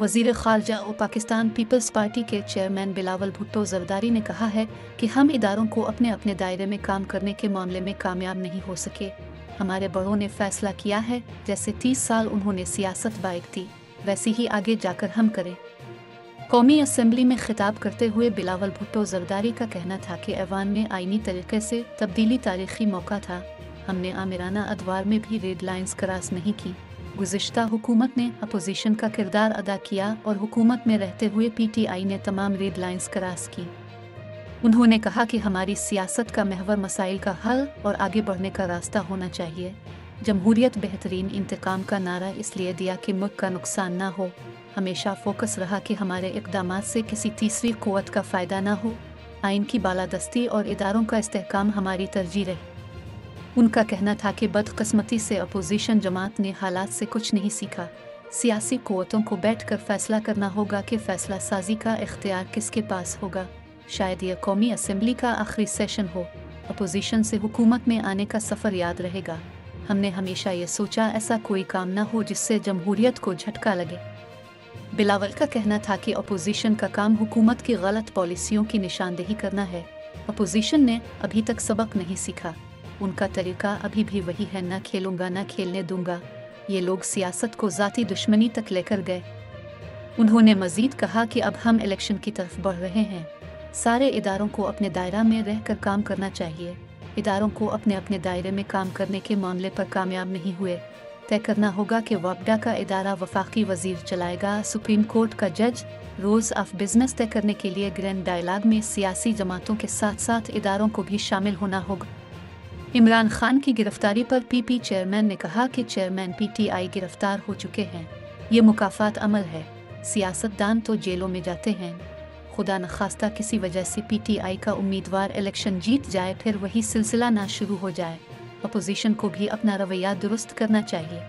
वज़ीर ख़ारजा और Pakistan peoples party के चेयरमैन बिलावल भुट्टो ज़रदारी ने कहा है कि हम इदारों को अपने अपने दायरे में काम करने के मामले में कामयाब नहीं हो सके। हमारे बड़ों ने फैसला किया है, जैसे 30 साल उन्होंने सियासत बाइक थी, वैसे ही आगे जाकर हम करें। कौमी असम्बली में खिताब करते हुए बिलावल भुट्टो ज़रदारी का कहना था कि ऐवान में आईनी तरीके से तब्दीली तारीखी मौका था। हमने आमिराना अदवार में भी रेड लाइन्स क्रॉस नहीं की। गुज़िश्ता हुकूमत ने अपोजिशन का किरदार अदा किया और हुकूमत में रहते हुए PTI ने तमाम रेड लाइन्स क्रॉस की। उन्होंने कहा कि हमारी सियासत का महवर मसाइल का हल और आगे बढ़ने का रास्ता होना चाहिए। जमहूरियत बेहतरीन इंतकाम का नारा इसलिए दिया कि मुल्क का नुकसान ना हो। हमेशा फोकस रहा कि हमारे इक़दामात से किसी तीसरी क़ुव्वत का फ़ायदा ना हो। आइन की बालादस्ती और इदारों का इस्तेहकाम हमारी तरजीह रही। उनका कहना था कि बदकिस्मती से अपोजिशन जमात ने हालात से कुछ नहीं सीखा। सियासी क़ुव्वतों को बैठ कर फैसला करना होगा कि फ़ैसला साजी का इख्तियार किसके पास होगा। शायद यह कौमी असम्बली का आखिरी सेशन हो। अपोजिशन से हुकूमत में आने का सफ़र याद रहेगा। हमने हमेशा ये सोचा ऐसा कोई काम ना हो जिससे जमहूरियत को झटका लगे। बिलावल का कहना था कि अपोजिशन का काम हुकूमत की गलत पॉलिसियों की निशानदेही करना है। अपोजिशन ने अभी तक सबक नहीं सीखा। उनका तरीका अभी भी वही है, ना खेलूंगा ना खेलने दूंगा। ये लोग सियासत को ज़ाती दुश्मनी तक लेकर गए। उन्होंने मज़ीद कहा कि अब हम इलेक्शन की तरफ बढ़ रहे हैं। सारे इदारों को अपने दायरा में रहकर काम करना चाहिए। इदारों को अपने अपने दायरे में काम करने के मामले पर कामयाब नहीं हुए, तय करना होगा कि वफदा का इदारा वफाकी वज़ीर चलाएगा। सुप्रीम कोर्ट का जज रूल्स ऑफ बिजनेस तय करने के लिए ग्रैंड डायलॉग में सियासी जमातों के साथ साथ इदारों को भी शामिल होना होगा। इमरान खान की गिरफ्तारी पर PP चेयरमैन ने कहा कि चेयरमैन PTI गिरफ्तार हो चुके हैं। ये मुकाफात अमल है। सियासतदान तो जेलों में जाते हैं। खुदा न खास्ता किसी वजह से PTI का उम्मीदवार इलेक्शन जीत जाए, फिर वही सिलसिला ना शुरू हो जाए। अपोजिशन को भी अपना रवैया दुरुस्त करना चाहिए।